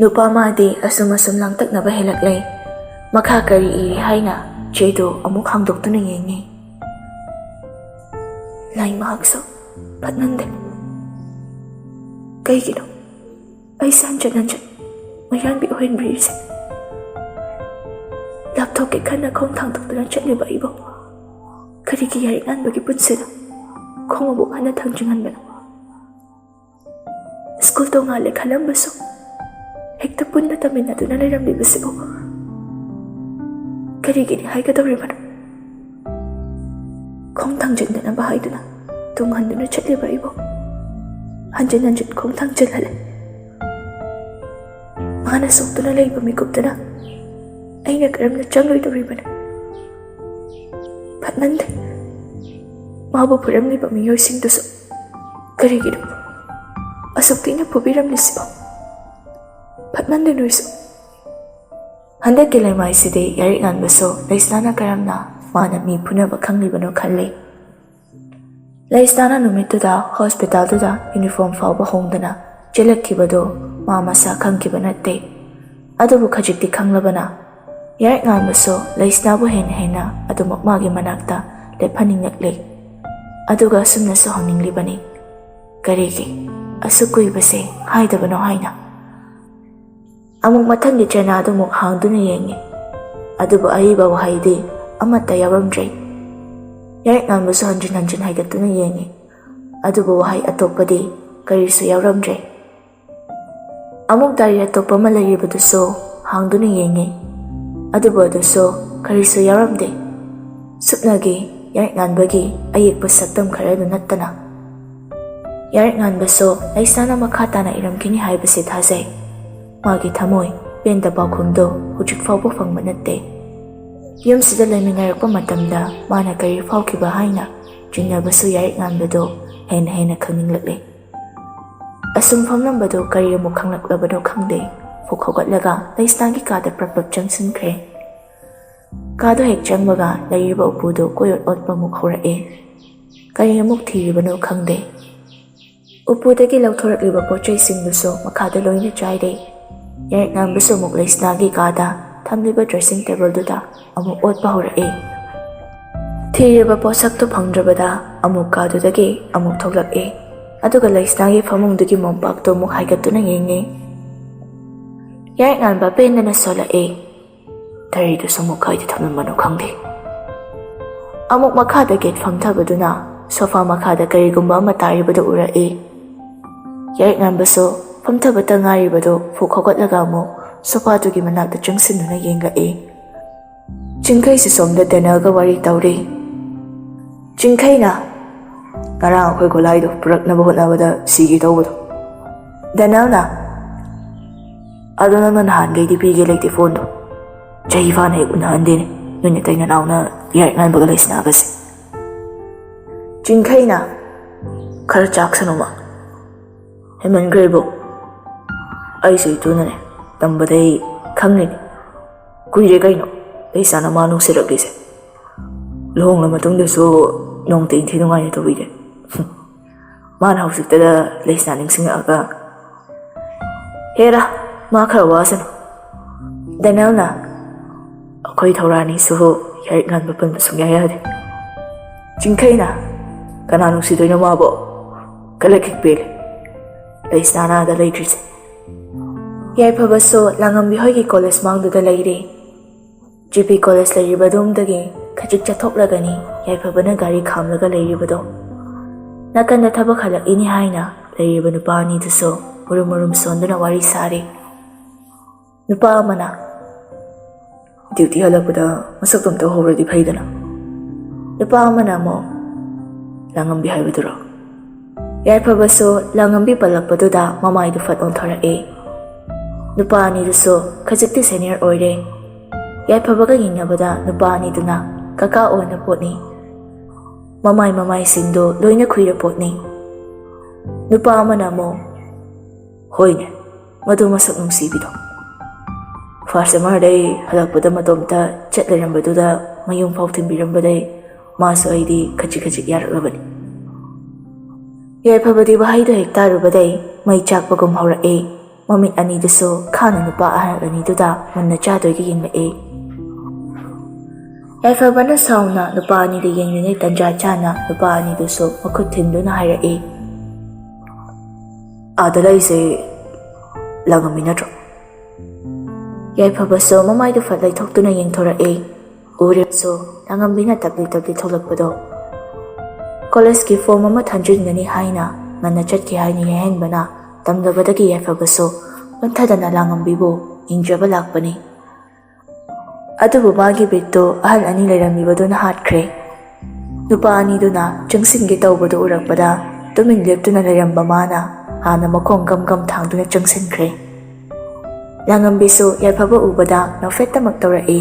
ꯅꯨꯄꯥ ꯃꯥꯗꯤ ꯑꯁꯨꯝ ꯂꯥꯡꯇꯛꯅꯕ ꯍꯦꯜꯂꯛꯂꯦ꯫ ꯃꯈꯥ ꯀꯔꯤ ꯏꯔꯤ ꯍꯥꯏꯅ ꯆꯦꯗꯨ ꯑꯃꯨꯛ ꯍꯥꯡꯗꯣꯛꯇꯨꯅ ꯌꯦꯡꯉꯤ꯫ ꯂꯥꯏ ꯃꯍꯥꯛꯁꯨ ꯐꯠꯃꯟꯗꯦ꯫ ꯀꯩꯒꯤꯅꯣ ꯑꯩꯁꯦ ꯍꯟꯖꯤꯟ ꯃꯩꯔꯥꯟꯕꯤ ꯑꯣꯏꯍꯟꯕꯤꯔꯤꯁꯦ? ꯂꯥꯞꯊꯣꯛꯀꯦ ꯈꯟꯅ ꯈꯣꯡ ꯊꯥꯡꯗꯣꯛꯇꯨꯅ ꯆꯠꯂꯤꯕ ꯑꯩꯕꯨ ꯀꯔꯤꯒꯤ ꯌꯥꯏꯔꯤꯛꯉꯥꯟꯕꯒꯤ ꯄꯨꯟꯁꯤꯗ ꯈꯣꯡ ꯑꯃꯨꯛ ꯍꯟꯅ ꯊꯥꯡꯖꯤꯟꯍꯟꯕꯅꯣ? ꯁ꯭ꯀꯨꯜ ꯇꯣꯡꯉꯥꯜꯂꯦ ꯈꯜꯂꯝꯕꯁꯨ ꯍꯦꯛꯇ ꯄꯨꯟꯅ ꯇꯝꯃꯤꯟꯅꯗꯨꯅ ꯂꯩꯔꯝꯂꯤꯕꯁꯤꯕꯨ ꯀꯔꯤꯒꯤꯅꯤ ꯍꯥꯏꯒꯗꯧꯔꯤꯕꯅꯣ? ꯈꯣꯡ ꯊꯥꯡꯖꯤꯟꯗꯅꯕ ꯍꯥꯏꯗꯨꯅ ꯇꯨꯡꯍꯟꯗꯨꯅ ꯆꯠꯂꯤꯕ ꯑꯩꯕꯨ ꯍꯟꯖꯤꯟ ꯈꯣꯡ ꯊꯥꯡꯖꯤꯜꯍꯜꯂꯦ꯫ ꯃꯥꯅ ꯁꯣꯛꯇꯨꯅ ꯂꯩꯕ ꯃꯤꯀꯨꯞꯇꯨꯅ ꯑꯩꯅ ꯀꯔꯝꯅ ꯆꯪꯂꯣꯏꯗꯧꯔꯤꯕꯅꯣ? ꯐꯠꯃꯟꯗꯦ꯫ ꯃꯥꯕꯨ ꯐꯨꯔꯝꯂꯤꯕ ꯃꯤꯑꯣꯏꯁꯤꯡꯗꯨꯁꯨ ꯀꯔꯤꯒꯤꯅꯣ ꯑꯁꯨꯛ ꯊꯤꯅ ꯐꯨꯕꯤꯔꯝꯂꯤꯁꯤꯕꯣ? ꯐꯠꯃꯟꯗꯦ ꯅꯣꯏꯁꯨ꯫ ꯍꯟꯗꯛꯀꯤ ꯂꯩꯃꯥꯏꯁꯤꯗꯤ ꯌꯥꯏꯔꯤꯛꯉꯥꯟꯕꯁꯨ ꯂꯩꯁꯅꯥꯅ ꯀꯔꯝꯅ ꯃꯥꯅ ꯃꯤ ꯐꯨꯅꯕ ꯈꯪꯂꯤꯕꯅꯣ ꯈꯜꯂꯤ꯫ ꯂꯩꯁꯅꯥꯅ ꯅꯨꯃꯤꯠꯇꯨꯗ ꯍꯣꯁꯄꯤꯇꯥꯜꯗꯨꯗ ꯌꯨꯅꯤꯐꯣꯔꯝ ꯐꯥꯎꯕ ꯍꯣꯡꯗꯅ ꯆꯦꯜꯂꯛꯈꯤꯕꯗꯨ ꯃꯥ ꯃꯁꯥ ꯈꯪꯈꯤꯕ ꯅꯠꯇꯦ꯫ ꯑꯗꯨꯕꯨ ꯈꯖꯤꯛꯇꯤ ꯈꯪꯂꯕꯅ ꯌꯥꯏꯔꯤꯛꯉꯥꯟꯕꯁꯨ ꯂꯩꯁꯅꯥꯕꯨ ꯍꯦꯟꯅ ꯑꯗꯨꯃꯛ ꯃꯥꯒꯤ ꯃꯅꯥꯛꯇ ꯂꯦꯞꯍꯟꯅꯤꯡꯂꯛꯂꯤ꯫ ꯑꯗꯨꯒ ꯑꯁꯨꯝꯅꯁꯨ ꯍꯪꯅꯤꯡꯂꯤꯕꯅꯤ, ꯀꯔꯤꯒꯤ ꯑꯁꯨꯛ ꯀꯨꯏꯕꯁꯦ ꯍꯥꯏꯗꯕꯅꯣ ꯍꯥꯏꯅ꯫ ꯑꯃꯨꯛ ꯃꯊꯪꯒꯤ ꯆꯦꯅꯥꯗꯨ ꯑꯃꯨꯛ ꯍꯥꯡꯗꯨꯅ ꯌꯦꯡꯉꯤ꯫ ꯑꯗꯨꯕꯨ ꯑꯏꯕ ꯋꯥꯍꯩꯗꯤ ꯑꯃꯠꯇ ꯌꯥꯎꯔꯝꯗ꯭ꯔꯦ꯫ ꯌꯥꯏꯔꯤꯛꯉꯥꯟꯕꯁꯨ ꯍꯟꯖꯤꯟ ꯍꯥꯏꯒꯠꯇꯨꯅ ꯌꯦꯡꯉꯤ꯫ ꯑꯗꯨꯕꯨ ꯋꯥꯍꯩ ꯑꯇꯣꯞꯄꯗꯤ ꯀꯔꯤꯁꯨ ꯌꯥꯎꯔꯝꯗ꯭ꯔꯦ꯫ ꯑꯃꯨꯛ ꯗꯥꯏꯔꯤ ꯑꯇꯣꯞꯄ ꯑꯃ ꯂꯩꯔꯤꯕꯗꯨꯁꯨ ꯍꯥꯡꯗꯨꯅ ꯌꯦꯡꯉꯤ꯫ ꯑꯗꯨꯕꯨ ꯑꯗꯨꯁꯨ ꯀꯔꯤꯁꯨ ꯌꯥꯎꯔꯝꯗꯦ꯫ ꯁꯨꯞꯅꯒꯤ ꯌꯥꯏꯔꯤꯛꯉꯥꯟꯕꯒꯤ ꯑꯌꯦꯛꯄ ꯁꯛꯇꯝ ꯈꯔꯗꯨ ꯅꯠꯇꯅ꯫ ꯌꯥꯏꯔꯤꯛꯉꯥꯟꯕꯁꯨ ꯂꯩꯁꯅꯥꯅ ꯃꯈꯥ ꯇꯥꯅ ꯏꯔꯝꯈꯤꯅꯤ ꯍꯥꯏꯕꯁꯤ ꯊꯥꯖꯩ꯫ ꯃꯥꯒꯤ ꯊꯃꯣꯏ ꯄꯦꯟꯗ ꯄꯥꯎꯈꯨꯝꯗꯨ ꯍꯧꯖꯤꯛ ꯐꯥꯎꯕ ꯐꯪꯕ ꯅꯠꯇꯦ꯫ ꯌꯨꯝꯁꯤꯗ ꯂꯩꯃꯤꯟꯅꯔꯛꯄ ꯃꯇꯝꯗ ꯃꯥꯅ ꯀꯔꯤ ꯐꯥꯎꯈꯤꯕ ꯍꯥꯏꯅ ꯆꯤꯡꯅꯕꯁꯨ ꯌꯥꯔꯤꯉꯥꯟꯕꯗꯣ ꯍꯦꯟꯅ ꯈꯪꯅꯤꯡꯂꯛꯂꯦ꯫ ꯑꯁꯨꯝ ꯐꯝꯂꯝꯕꯗꯣ ꯀꯔꯤ ꯑꯃꯨꯛ ꯈꯪꯂꯛꯂꯕꯅꯣ ꯈꯪꯗꯦ, ꯐꯨꯛ ꯍꯧꯒꯠꯂꯒ ꯂꯩꯁꯅꯥꯒꯤ ꯀꯥꯗ ꯄ꯭ꯔꯞ ꯆꯪꯁꯤꯟꯈ꯭ꯔꯦ꯫ ꯀꯥꯗꯣ ꯍꯦꯛ ꯆꯪꯕꯒ ꯂꯩꯔꯤꯕ ꯎꯄꯨꯗꯣ ꯀꯣꯏꯑꯣꯠ ꯑꯣꯠꯄ ꯑꯃꯨꯛ ꯍꯧꯔꯛꯑꯦ꯫ ꯀꯔꯤ ꯑꯃꯨꯛ ꯊꯤꯔꯤꯕꯅꯣ ꯈꯪꯗꯦ꯫ ꯎꯄꯨꯗꯒꯤ ꯂꯧꯊꯣꯔꯛꯂꯤꯕ ꯄꯣꯠꯆꯩꯁꯤꯡꯗꯨꯁꯨ ꯃꯈꯥꯗ ꯂꯣꯏꯅ ꯆꯥꯏꯔꯦ꯫ ꯌꯥꯔꯤꯉꯥꯟꯕꯁꯨ ꯑꯃꯨꯛ ꯂꯩꯁꯅꯥꯒꯤ ꯀꯥꯗ ꯊꯝꯂꯤꯕ ꯗ꯭ꯔꯦꯁꯤꯡ ꯇꯦꯕꯜꯗꯨꯗ ꯑꯃꯨꯛ ꯑꯣꯠꯄ ꯍꯧꯔꯛꯑꯦ꯫ ꯊꯤꯔꯤꯕ ꯄꯣꯠꯁꯛꯇꯨ ꯐꯪꯗ꯭ꯔꯕꯗ ꯑꯃꯨꯛ ꯀꯥꯗꯨꯗꯒꯤ ꯑꯃꯨꯛ ꯊꯣꯛꯂꯛꯑꯦ, ꯑꯗꯨꯒ ꯂꯩꯁꯅꯥꯒꯤ ꯐꯃꯨꯡꯗꯨꯒꯤ ꯃꯣꯝꯄꯥꯛꯇꯨ ꯑꯃꯨꯛ ꯍꯥꯏꯒꯠꯇꯨꯅ ꯌꯦꯡꯉꯦ꯫ ꯌꯥꯔꯤꯉꯥꯟꯕ ꯄꯦꯟꯗꯅ ꯁꯣꯜꯂꯛꯑꯦ꯫ ꯊꯔꯤꯗꯨꯁꯨ ꯑꯃꯨꯛ ꯀꯥꯏꯗ ꯊꯝꯂꯝꯕꯅꯣ ꯈꯪꯗꯦ꯫ ꯑꯃꯨꯛ ꯃꯈꯥꯗ ꯒꯦꯠ ꯐꯝꯊꯕꯗꯨꯅ ꯁꯣꯐꯥ ꯃꯈꯥꯗ ꯀꯔꯤꯒꯨꯝꯕ ꯑꯃ ꯇꯥꯔꯤꯕꯗꯨ ꯎꯔꯛꯏ꯫ ꯌꯥꯔꯤꯉꯥꯟꯕꯁꯨ ꯐꯝꯊꯕꯇ ꯉꯥꯏꯔꯤꯕꯗꯨ ꯐꯨꯛ ꯍꯧꯒꯠꯂꯒ ꯑꯃꯨꯛ ꯁꯣꯐꯥꯗꯨꯒꯤ ꯃꯅꯥꯛꯇ ꯆꯪꯁꯤꯟꯗꯨꯅ ꯌꯦꯡꯂꯛꯏ꯫ ꯆꯤꯡꯈꯩꯁꯨ ꯁꯣꯝꯗ ꯗꯦꯅꯦꯜꯒ ꯋꯥꯔꯤ ꯇꯧꯔꯤ꯫ ꯆꯤꯡꯈꯩꯅ ꯉꯔꯥꯡ ꯑꯩꯈꯣꯏ ꯒꯣꯂꯥꯏꯗꯣ ꯄꯨꯔꯛꯅꯕ ꯍꯣꯠꯅꯕꯗ ꯁꯤꯒꯦ ꯇꯧꯕꯗꯣ, ꯗꯦꯅꯦꯜꯅ ꯑꯗꯣ ꯅꯪꯅ ꯅꯍꯥꯟꯈꯩꯗꯤ ꯄꯤꯒꯦ ꯂꯩꯇꯦ ꯐꯣꯟꯗꯣ, ꯆꯍꯤ ꯐꯥꯅ ꯍꯦꯛ ꯎꯅꯍꯟꯗꯦꯅꯦ ꯅꯣꯏ ꯅꯇꯩ ꯅꯅꯥꯎꯅ ꯌꯥꯔꯤꯉꯥꯟꯕꯒ ꯂꯩꯁꯅꯥꯒꯁꯦ꯫ ꯆꯤꯡꯈꯩꯅ ꯈꯔ ꯆꯥꯛꯁꯅꯨꯃ, ꯍꯦꯟꯃꯟꯈ꯭ꯔꯦꯕꯣ, ꯑꯩꯁꯨ ꯏꯇꯨꯅꯅꯦ ꯇꯝꯕꯗꯩ ꯈꯪꯉꯤꯅꯦ, ꯀꯨꯏꯔꯦ ꯀꯩꯅꯣ ꯂꯩꯁꯥꯅ ꯃꯥ ꯅꯨꯡꯁꯤꯔꯛꯂꯤꯁꯦ, ꯂꯨꯍꯣꯡꯂ ꯃꯇꯨꯡꯗꯁꯨ ꯅꯣꯡꯇ ꯏꯟꯊꯤ ꯅꯨꯡꯉꯥꯏꯅ ꯇꯧꯕꯤꯗꯦ꯫ ꯃꯥꯅ ꯍꯧꯖꯤꯛꯇꯗ ꯂꯩꯁꯅꯥ ꯅꯤꯡꯁꯤꯡꯉꯛꯑꯒ ꯍꯦꯔꯥ ꯃꯥ ꯈꯔ ꯋꯥꯁꯅꯨ, ꯗꯦꯅꯦꯜꯅ ꯑꯩꯈꯣꯏ ꯊꯧꯔꯥꯅꯤꯁꯨ ꯌꯥꯔꯤꯉꯥꯟꯕ ꯄꯟꯕ ꯁꯨꯡꯌꯥ ꯌꯥꯗꯦ꯫ ꯆꯤꯡꯈꯩꯅ ꯀꯅꯥ ꯅꯨꯡꯁꯤꯗꯣꯏꯅꯣ ꯃꯥꯕꯣ, ꯀꯂꯛꯈꯤꯛ ꯄꯦꯜꯂꯦ ꯂꯩꯁꯅꯥꯅ ꯑꯥꯗ ꯂꯩꯈ꯭ꯔꯤꯁꯦ꯫ ꯌꯥꯏꯐꯕꯁꯨ ꯂꯥꯡꯉꯝꯕꯤ ꯍꯣꯏꯒꯤ ꯀꯣꯂꯦꯖ ꯃꯥꯡꯗꯨꯗ ꯂꯩꯔꯤ꯫ ꯖꯤꯄꯤ ꯀꯣꯂꯦꯖ ꯂꯩꯔꯤꯕ ꯑꯗꯣꯝꯗꯒꯤ ꯈꯖꯤꯛ ꯆꯠꯊꯣꯛꯂꯒꯅꯤ ꯌꯥꯏꯐꯕꯅ ꯒꯥꯔꯤ ꯈꯥꯝꯂꯒ ꯂꯩꯔꯤꯕꯗꯣ꯫ ꯅꯥꯀꯟꯗ ꯊꯕꯛ ꯍꯜꯂꯛꯏꯅꯤ ꯍꯥꯏꯅ ꯂꯩꯔꯤꯕ ꯅꯨꯄꯥ ꯑꯅꯤꯗꯨꯁꯨ ꯃꯨꯔꯨꯝ ꯁꯣꯟꯗꯨꯅ ꯋꯥꯔꯤ ꯁꯥꯔꯤ꯫ ꯅꯨꯄꯥ ꯑꯃꯅ ꯗ꯭ꯌꯨꯇꯤ ꯍꯜꯂꯛꯄꯗ ꯃꯁꯛꯇꯣ ꯑꯝꯇ ꯎꯍꯧꯔꯗꯤ ꯐꯩꯗꯅ, ꯅꯨꯄꯥ ꯑꯃꯅ ꯑꯃꯨꯛ ꯂꯥꯡꯉꯝꯕꯤ ꯍꯥꯏꯕꯗꯨꯔꯣ꯫ ꯌꯥꯏꯐꯕꯁꯨ ꯂꯥꯡꯉꯝꯕꯤ ꯄꯜꯂꯛꯄꯗꯨꯗ ꯃꯃꯥꯏꯗꯨ ꯐꯠ ꯑꯣꯟꯊꯣꯔꯛꯑꯦ꯫ ꯅꯨꯄꯥ ꯑꯅꯤꯗꯨꯁꯨ ꯈꯖꯤꯛꯇꯤ ꯁꯦꯅꯤꯌꯔ ꯑꯣꯏꯔꯦ꯫ ꯌꯥꯏꯐꯕꯒ ꯌꯦꯡꯅꯕꯗ ꯅꯨꯄꯥ ꯑꯅꯤꯗꯨꯅ ꯀꯀꯥ ꯑꯣꯏꯅ ꯄꯣꯠꯅꯤ꯫ ꯃꯃꯥꯏꯁꯤꯡꯗꯣ ꯂꯣꯏꯅ ꯈꯨꯏꯔ ꯄꯣꯠꯅꯤ꯫ ꯅꯨꯄꯥ ꯑꯃꯅ ꯑꯃꯨꯛ ꯍꯣꯏꯅꯦ ꯃꯗꯨ ꯃꯁꯛ ꯅꯨꯡꯁꯤꯕꯤꯗꯣ, ꯐꯥꯔꯁ ꯁꯃꯔꯗꯩ ꯍꯜꯂꯛꯄꯗ ꯃꯇꯣꯝꯇ ꯆꯠ ꯂꯩꯔꯝꯕꯗꯨꯗ ꯃꯌꯨꯝ ꯐꯥꯎ ꯊꯤꯟꯕꯤꯔꯝꯕꯗꯩ ꯃꯥꯁꯨ ꯑꯩꯗꯤ ꯈꯖꯤꯛ ꯌꯥꯔꯛꯂꯕꯅꯤ꯫ ꯌꯥꯏꯐꯕꯗꯤ ꯋꯥꯍꯩꯗꯣ ꯍꯦꯛ ꯇꯥꯔꯨꯕꯗꯩ ꯃꯩ ꯆꯥꯛꯄꯒꯨꯝ ꯍꯧꯔꯛꯏ꯫ ꯃꯃꯤꯠ ꯑꯅꯤꯗꯨꯁꯨ ꯈꯥꯅ ꯅꯨꯄꯥ ꯑꯍꯜ ꯑꯅꯤꯗꯨꯗ ꯃꯨꯟꯅ ꯆꯥꯗꯣꯏꯒ ꯌꯦꯡꯂꯛꯏ꯫ ꯌꯥꯏꯐꯕꯅ ꯁꯥꯎꯅ ꯅꯨꯄꯥ ꯑꯅꯤꯗ ꯌꯦꯡꯂꯤꯉꯩ ꯇꯟꯖꯥ ꯆꯥꯅ ꯅꯨꯄꯥ ꯑꯅꯤꯗꯨꯁꯨ ꯃꯈꯨꯠ ꯊꯤꯟꯗꯨꯅ ꯍꯥꯏꯔꯛꯏ꯫ ꯑꯥꯗ ꯂꯩꯁꯦ ꯂꯥꯡꯉꯝꯕꯤ ꯅꯠꯇ꯭ꯔꯣ? ꯌꯥꯏꯐꯕꯁꯨ ꯃꯃꯥꯏꯗꯨ ꯐꯠ ꯂꯩꯊꯣꯛꯇꯨꯅ ꯌꯦꯡꯊꯣꯔꯛꯏ꯫ ꯎꯔꯤꯕꯁꯨ ꯂꯥꯡꯉꯝꯕꯤꯅ ꯇꯞꯂꯤ ꯊꯣꯛꯂꯛꯄꯗꯣ꯫ ꯀꯣꯂꯦꯖꯀꯤ ꯐꯣꯔꯝ ꯑꯃ ꯊꯥꯖꯤꯟꯒꯅꯤ ꯍꯥꯏꯅ ꯉꯟꯅ ꯆꯠꯈꯤ ꯍꯥꯏꯅ ꯌꯥꯏꯍꯟꯕꯅ ꯇꯝꯗꯕꯗꯒꯤ ꯌꯥꯏꯐꯕꯁꯨ ꯄꯟꯊꯗꯅ ꯂꯥꯡꯉꯝꯕꯤꯕꯨ ꯌꯦꯡꯖꯕ ꯂꯥꯛꯄꯅꯤ꯫ ꯑꯗꯨꯕꯨ ꯃꯥꯒꯤ ꯕꯤꯠꯇꯨ ꯑꯍꯜ ꯑꯅꯤ ꯂꯩꯔꯝꯃꯤꯕꯗꯨꯅ ꯍꯥꯠꯈ꯭ꯔꯦ꯫ ꯅꯨꯄꯥ ꯑꯅꯤꯗꯨꯅ ꯆꯪꯁꯤꯟꯒꯦ ꯇꯧꯕꯗꯨ ꯎꯔꯛꯄꯗ ꯇꯨꯃꯤꯟ ꯂꯦꯞꯇꯨꯅ ꯂꯩꯔꯝꯕ ꯃꯥꯅ ꯍꯥꯟꯅ ꯃꯈꯣꯡ ꯒꯝ ꯊꯥꯡꯗꯨꯅ ꯆꯪꯁꯤꯟꯈ꯭ꯔꯦ꯫ ꯂꯥꯡꯉꯝꯕꯤꯁꯨ ꯌꯥꯏꯐꯕ ꯎꯕꯗ ꯅꯣꯛꯐꯦꯠꯇꯃꯛ ꯇꯧꯔꯛꯏ꯫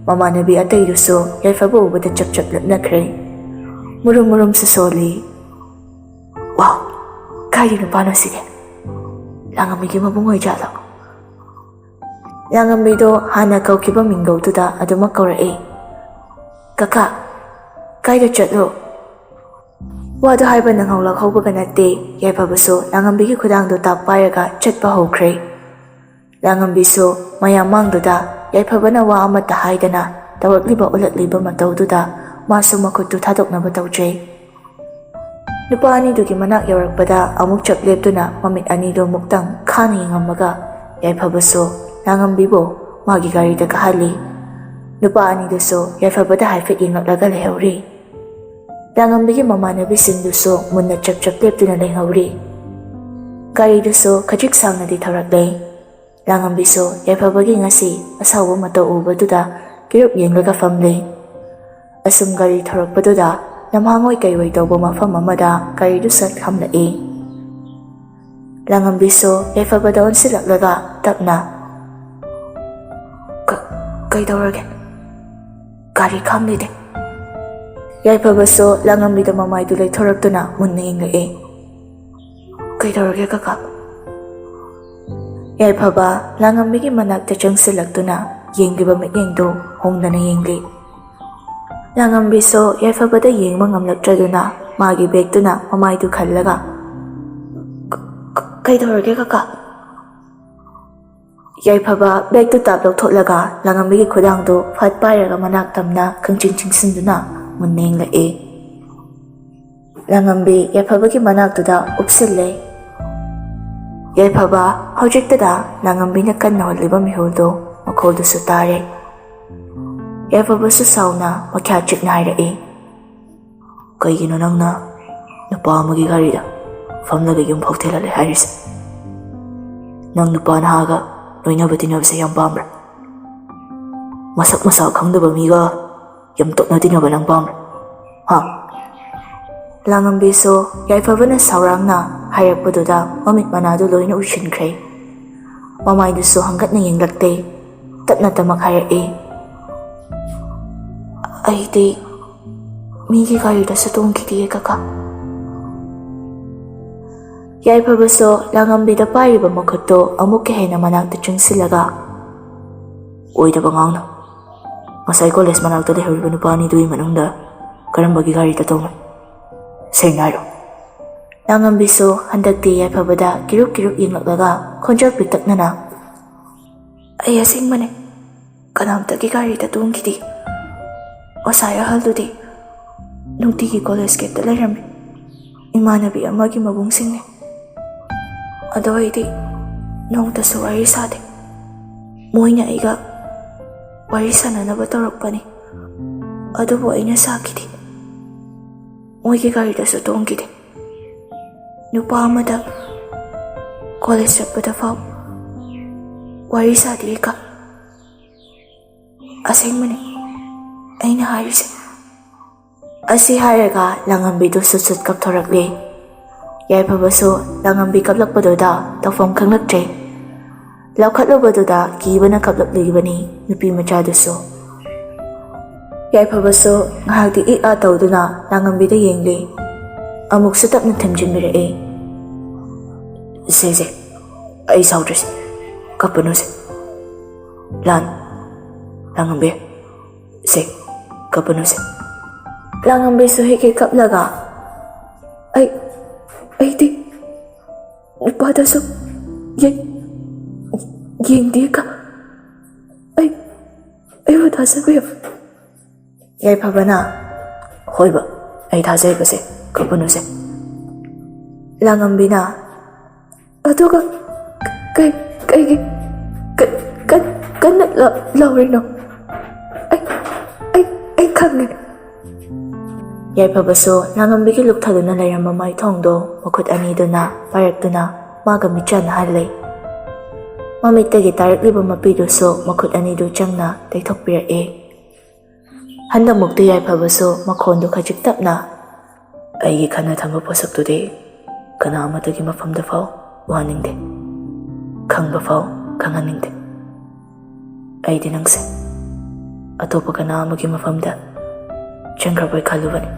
ꯃꯃꯥꯟꯅꯕꯤ ꯑꯇꯩꯗꯨꯁꯨ ꯌꯥꯏꯐꯕ ꯎꯕꯗ ꯆꯞ ꯂꯞꯅꯈ꯭ꯔꯦ꯫ ꯃꯨꯔꯨꯝꯁꯨ ꯁꯣꯜꯂꯤ꯫ ꯋꯥꯎ, ꯀꯥꯏꯗꯤ ꯅꯨꯄꯥꯅꯣ ꯁꯤꯗꯤ? ꯂꯥꯡꯉꯝꯕꯤꯒꯤ ꯃꯕꯨꯡ ꯑꯣꯏꯖꯥꯠꯂꯣ? ꯂꯥꯡꯉꯝꯕꯤꯗꯣ ꯍꯥꯟꯅ ꯀꯧꯈꯤꯕ ꯃꯤꯡꯒꯧꯗꯨꯗ ꯑꯗꯨꯃꯛ ꯀꯧꯔꯛꯏ꯫ ꯀꯀꯥ, ꯀꯥꯏꯗ ꯆꯠꯂꯣ? ꯋꯥꯗꯨ ꯍꯥꯏꯕ ꯅꯪꯍꯧꯕꯒ ꯅꯠꯇꯦ, ꯌꯥꯏꯐꯕꯁꯨ ꯂꯥꯡꯉꯝꯕꯤꯒꯤ ꯈꯨꯗꯥꯡꯗꯣ ꯇꯥꯞ ꯄꯥꯏꯔꯒ ꯆꯠꯄ ꯍꯧꯈ꯭ꯔꯦ꯫ ꯂꯥꯡꯉꯝꯕꯤꯁꯨ ꯃꯌꯥꯝ ꯃꯥꯡꯗꯨꯗ ꯌꯥꯏꯐꯕꯅ ꯋꯥ ꯑꯃꯠꯇ ꯍꯥꯏꯗꯅ ꯎꯠꯂꯛꯂꯤꯕ ꯃꯇꯧꯗꯨꯗ ꯃꯥꯁꯨ ꯃꯈꯨꯠꯇꯨ ꯊꯥꯗꯣꯛꯅꯕ ꯇꯧꯖꯩ꯫ ꯅꯨꯄꯥ ꯑꯅꯤꯗꯨꯒꯤ ꯃꯅꯥꯛ ꯌꯧꯔꯛꯄꯗ ꯑꯃꯨꯛ ꯆꯞ ꯂꯦꯞꯇꯨꯅ ꯃꯃꯤꯠ ꯑꯅꯤꯗꯨ ꯑꯃꯨꯛꯇꯪ ꯈꯥꯅ ꯌꯦꯡꯉꯝꯃꯒ ꯌꯥꯏꯐꯕꯁꯨ ꯂꯥꯡꯉꯝꯕꯤꯕꯨ ꯃꯥꯒꯤ ꯒꯥꯔꯤꯗ ꯀꯥꯍꯜꯂꯤ꯫ ꯅꯨꯄꯥ ꯑꯅꯤꯗꯨꯁꯨ ꯌꯥꯏꯐꯕꯗ ꯍꯥꯏꯐꯦꯠ ꯌꯦꯡꯂꯛꯂꯒ ꯂꯩꯍꯧꯔꯤ꯫ ꯂꯥꯡꯉꯝꯕꯤꯒꯤ ꯃꯃꯥꯟꯅꯕꯤꯁꯤꯡꯗꯨꯁꯨ ꯃꯨꯟꯅ ꯆꯞ ꯂꯦꯞꯇꯨꯅ ꯂꯩꯍꯧꯔꯤ꯫ ꯒꯥꯔꯤꯗꯨꯁꯨ ꯈꯖꯤꯛ ꯁꯥꯡꯅꯗꯤ ꯊꯧꯔꯛꯂꯦ꯫ ꯂꯥꯡꯉꯝꯕꯤꯁꯨ ꯌꯥꯏꯐꯕꯒꯤ ꯉꯁꯤ ꯑꯁꯥꯎꯕ ꯃꯇꯧ ꯎꯕꯗꯨꯗ ꯀꯤꯔꯨꯞ ꯌꯦꯡꯂꯒ ꯐꯝꯂꯤ꯫ ꯑꯁꯨꯝ ꯒꯥꯔꯤ ꯊꯧꯔꯛꯄꯗꯨꯗ ꯂꯝꯍꯥꯡꯑꯣꯏ ꯀꯩꯑꯣꯏ ꯇꯧꯕ ꯃꯐꯝ ꯑꯃꯗ ꯒꯥꯔꯤꯗꯨ ꯁꯠ ꯈꯥꯝꯂꯛꯏ꯫ ꯂꯥꯡꯉꯝꯕꯤꯁꯨ ꯌꯥꯏꯐꯕꯗ ꯑꯣꯟꯁꯤꯜꯂꯛꯂꯒ ꯇꯞꯅ ꯀꯩꯗꯧꯔꯒꯦ? ꯒꯥꯔꯤ ꯈꯥꯝꯂꯤꯗꯦ꯫ ꯌꯥꯏꯐꯕꯁꯨ ꯂꯥꯡꯉꯝꯕꯤꯗ ꯃꯃꯥꯏꯗꯨ ꯂꯩꯊꯣꯔꯛꯇꯨꯅ ꯃꯨꯟꯅ ꯌꯦꯡꯂꯛꯏ꯫ ꯀꯩꯗꯧꯔꯒꯦ ꯀꯀꯥ? ꯌꯥꯏꯐꯕ ꯂꯥꯡꯉꯝꯕꯤꯒꯤ ꯃꯅꯥꯛꯇ ꯆꯪꯁꯤꯜꯂꯛꯇꯨꯅ ꯌꯦꯡꯂꯤꯕ ꯃꯤꯠꯌꯦꯡꯗꯨ ꯍꯣꯡꯗꯅ ꯌꯦꯡꯂꯤ꯫ ꯂꯥꯡꯉꯝꯕꯤꯁꯨ ꯌꯥꯏꯐꯕꯗ ꯌꯦꯡꯕ ꯉꯝꯂꯛꯇ꯭ꯔꯗꯨꯅ ꯃꯥꯒꯤ ꯕꯦꯒꯇꯨꯅ ꯃꯃꯥꯏꯗꯨ ꯈꯜꯂꯒ ꯀꯩꯗꯧꯔꯒꯦ ꯀꯀꯥ? ꯌꯥꯏꯐꯕ ꯕꯦꯒꯇꯨ ꯇꯥꯞ ꯂꯧꯊꯣꯛꯂꯒ ꯂꯥꯡꯉꯝꯕꯤꯒꯤ ꯈꯨꯗꯥꯡꯗꯨ ꯐꯠ ꯄꯥꯏꯔꯒ ꯃꯅꯥꯛ ꯇꯝꯅ ꯈꯪꯆꯤꯡ ꯆꯤꯡꯁꯤꯟꯗꯨꯅ ꯃꯨꯟꯅ ꯌꯦꯡꯂꯛꯏ꯫ ꯂꯥꯡꯉꯝꯕꯤ ꯌꯥꯏꯐꯕꯒꯤ ꯃꯅꯥꯛꯇꯨꯗ ꯎꯞꯁꯤꯜꯂꯦ꯫ ꯌꯥꯏꯐꯕ ꯍꯧꯖꯤꯛꯇꯗ ꯂꯥꯡꯉꯝꯕꯤꯅ ꯀꯟꯅ ꯍꯣꯠꯂꯤꯕ ꯃꯤꯍꯨꯜꯗꯨ ꯃꯈꯣꯜꯗꯨꯁꯨ ꯇꯥꯔꯦ꯫ ꯌꯥꯏꯐꯕꯁꯨ ꯁꯥꯎꯅ ꯃꯈ꯭ꯌꯥ ꯆꯤꯛꯅ ꯍꯥꯏꯔꯛꯏ꯫ ꯀꯩꯒꯤꯅꯣ ꯅꯪꯅ ꯅꯨꯄꯥ ꯑꯃꯒꯤ ꯒꯥꯔꯤꯗ ꯐꯝꯂꯒ ꯌꯨꯝꯐꯥꯎ ꯊꯤꯜꯍꯜꯂꯦ ꯍꯥꯏꯔꯤꯁꯦ? ꯅꯪ ꯅꯨꯄꯥ ꯅꯍꯥꯒ ꯂꯣꯏꯅꯕ ꯇꯤꯟꯅꯕꯁꯦ ꯌꯥꯝ ꯄꯥꯝꯕ꯭ꯔꯥ? ꯃꯁꯛ ꯃꯁꯥ ꯈꯪꯗꯕ ꯃꯤꯒ ꯌꯥꯝ ꯇꯣꯛꯅ ꯇꯤꯟꯅꯕ ꯅꯪ ꯄꯥꯝꯕ꯭ꯔꯥ? ꯍꯥ? ꯂꯥꯡꯉꯝꯕꯤꯁꯨ ꯌꯥꯏꯐꯕꯅ ꯁꯥꯎꯔꯥꯡꯅ ꯍꯥꯏꯔꯛꯄꯗꯨꯗ ꯃꯃꯤꯠ ꯃꯅꯥꯗꯨ ꯂꯣꯏꯅ ꯎꯏꯁꯤꯟꯈ꯭ꯔꯦ꯫ ꯃꯃꯥꯏꯗꯨꯁꯨ ꯍꯪꯒꯠꯅ ꯌꯦꯡꯂꯛꯇꯦ꯫ ꯇꯞꯅ ꯇꯃꯛ ꯍꯥꯏꯔꯛꯏ꯫ ꯑꯩꯗꯤ ꯃꯤꯒꯤ ꯒꯥꯔꯤꯗꯁꯨ ꯇꯣꯡꯈꯤꯗꯤꯌꯦ ꯀꯀꯥ꯫ ꯌꯥꯏꯐꯕꯁꯨ ꯂꯥꯡꯉꯝꯕꯤꯗ ꯄꯥꯏꯔꯤꯕ ꯃꯈꯨꯠꯇꯨ ꯑꯃꯨꯛꯀ ꯍꯦꯟꯅ ꯃꯅꯥꯛꯇ ꯆꯪꯁꯤꯜꯂꯒ ꯑꯣꯏꯗꯕ ꯉꯥꯡꯅ ꯉꯁꯥꯏ ꯀꯣꯂꯦꯖ ꯃꯅꯥꯛꯇ ꯂꯩꯍꯧꯔꯤꯕ ꯅꯨꯄꯥ ꯑꯅꯤꯗꯨꯒꯤ ꯃꯅꯨꯡꯗ ꯀꯔꯝꯕꯒꯤ ꯒꯥꯔꯤꯗ ꯇꯣꯡꯂꯣꯏ? ꯁꯦꯡꯅ ꯍꯥꯏꯔꯣ꯫ ꯂꯥꯡꯉꯝꯕꯤꯁꯨ ꯍꯟꯗꯛꯇꯤ ꯌꯥꯏꯐꯕꯗ ꯀꯤꯔꯨꯞ ꯀꯤꯔꯨꯞ ꯌꯦꯡꯂꯛꯂꯒ ꯈꯣꯟꯖꯦꯜ ꯄꯤꯛꯇꯛꯅꯅ ꯑꯩ ꯑꯁꯦꯡꯕꯅꯦ ꯀꯅꯥꯝꯇꯒꯤ ꯒꯥꯔꯤꯗ ꯇꯣꯡꯈꯤꯗꯦ꯫ ꯉꯁꯥꯏ ꯑꯍꯜꯗꯨꯗꯤ ꯅꯨꯡꯇꯤꯒꯤ ꯀꯣꯂꯦꯖ ꯒꯦꯠꯇ ꯂꯩꯔꯝꯃꯤ꯫ ꯏꯃꯥꯟꯅꯕꯤ ꯑꯃꯒꯤ ꯃꯕꯨꯡꯁꯤꯡꯅꯦ꯫ ꯑꯗꯣ ꯑꯩꯗꯤ ꯅꯣꯡꯇꯁꯨ ꯋꯥꯔꯤ ꯁꯥꯗꯦ꯫ ꯃꯣꯏꯅ ꯑꯩꯒ ꯋꯥꯔꯤ ꯁꯥꯟꯅꯅꯕ ꯇꯧꯔꯛꯄꯅꯤ, ꯑꯗꯨꯕꯨ ꯑꯩꯅ ꯁꯥꯈꯤꯗꯦ꯫ ꯃꯣꯏꯒꯤ ꯒꯥꯔꯤꯗꯁꯨ ꯇꯣꯡꯈꯤꯗꯦ꯫ ꯅꯨꯄꯥ ꯑꯃꯗ ꯀꯣꯂꯦꯖ ꯆꯠꯄꯗ ꯐꯥꯎ ꯋꯥꯔꯤ ꯁꯥꯗꯦ ꯀ꯫ ꯑꯁꯦꯡꯕꯅꯤ ꯑꯩꯅ ꯍꯥꯏꯔꯤꯁꯦ꯫ ꯑꯁꯤ ꯍꯥꯏꯔꯒ ꯂꯥꯡꯉꯝꯕꯤꯗꯨ ꯁꯨꯠ ꯁꯨꯠ ꯀꯞꯊꯣꯔꯛꯂꯤ꯫ ꯌꯥꯏꯐꯕꯁꯨ ꯂꯥꯡꯉꯝꯕꯤ ꯀꯞꯂꯛꯄꯗꯨꯗ ꯇꯧꯐꯝ ꯈꯪꯂꯛꯇ꯭ꯔꯦ꯫ ꯂꯧꯈꯠꯂꯨꯕꯗꯨꯗ ꯀꯤꯕꯅ ꯀꯞꯂꯛꯂꯤꯕꯅꯤ ꯅꯨꯄꯤ ꯃꯆꯥꯗꯨꯁꯨ꯫ ꯌꯥꯏꯐꯕꯁꯨ ꯉꯥꯏꯍꯥꯛꯇꯤ ꯏꯛ ꯑꯥ ꯇꯧꯗꯨꯅ ꯂꯥꯡꯉꯝꯕꯤꯗ ꯌꯦꯡꯂꯤ꯫ ꯑꯃꯨꯛꯁꯨ ꯇꯞꯅ ꯊꯦꯝꯖꯤꯟꯕꯤꯔꯛꯏ꯫ ꯁꯦ ꯑꯩ ꯁꯥꯎꯗ꯭ꯔꯤꯁꯦ, ꯀꯞꯄꯅꯨꯁꯦ꯫ ꯂꯥꯡꯉꯝꯕꯤ ꯁꯦ ꯀꯞꯄꯅꯨꯁꯦ꯫ ꯂꯥꯡꯉꯝꯕꯤꯁꯨ ꯍꯦꯛ ꯍꯦꯛ ꯀꯞꯂꯒ ꯑꯩꯗꯤ ꯅꯨꯄꯥꯗꯁꯨ ꯌꯦꯡꯗꯦ ꯀ꯫ ꯑꯩꯕꯨ ꯊꯥꯖꯕꯤꯌꯨ꯫ ꯌꯥꯏꯐꯕꯅ ꯍꯣꯏꯕ ꯑꯩ ꯊꯥꯖꯩꯕꯁꯦ, ꯀꯞꯄꯅꯨꯁꯦ꯫ ꯂꯥꯡꯉꯝꯕꯤꯅ ꯑꯗꯨꯒ ꯀꯩꯒꯤ ꯀꯟꯅ ꯂꯥꯎꯔꯤꯅꯣ? ꯑꯩ ꯈꯪꯉꯦ꯫ ꯌꯥꯏꯐꯕꯁꯨ ꯂꯥꯡꯉꯝꯕꯤꯒꯤ ꯂꯨꯞꯊꯗꯨꯅ ꯂꯩꯔꯝꯕ ꯃꯥꯏꯊꯣꯡꯗꯣ ꯃꯈꯨꯠ ꯑꯅꯤꯗꯨꯅ ꯄꯥꯏꯔꯛꯇꯨꯅ ꯃꯥꯒ ꯃꯤꯠꯆꯥꯟꯅꯍꯜꯂꯦ꯫ ꯃꯃꯤꯠꯇꯒꯤ ꯇꯥꯔꯛꯂꯤꯕ ꯃꯄꯤꯗꯨꯁꯨ ꯃꯈꯨꯠ ꯑꯅꯤꯗꯨ ꯆꯪꯅ ꯇꯩꯊꯣꯛꯄꯤꯔꯛꯏ꯫ ꯍꯟꯗꯛꯃꯨꯛꯇꯤ ꯌꯥꯏꯐꯕꯁꯨ ꯃꯈꯣꯟꯗꯨ ꯈꯖꯤꯛ ꯇꯞꯅ ꯑꯩꯒꯤ ꯈꯟꯅ ꯊꯝꯕ ꯄꯣꯠꯁꯛꯇꯨꯗꯤ ꯀꯅꯥ ꯑꯃꯠꯇꯒꯤ ꯃꯐꯝꯗ ꯐꯥꯎ ꯎꯍꯟꯅꯤꯡꯗꯦ, ꯈꯪꯕ ꯐꯥꯎ ꯈꯪꯍꯟꯅꯤꯡꯗꯦ꯫ ꯑꯩꯗꯤ ꯅꯪꯁꯦ ꯑꯇꯣꯞꯄ ꯀꯅꯥ ꯑꯃꯒꯤ ꯃꯐꯝꯗ ꯆꯪꯈ꯭ꯔꯕꯣꯏ ꯈꯜꯂꯨꯕꯅꯤ,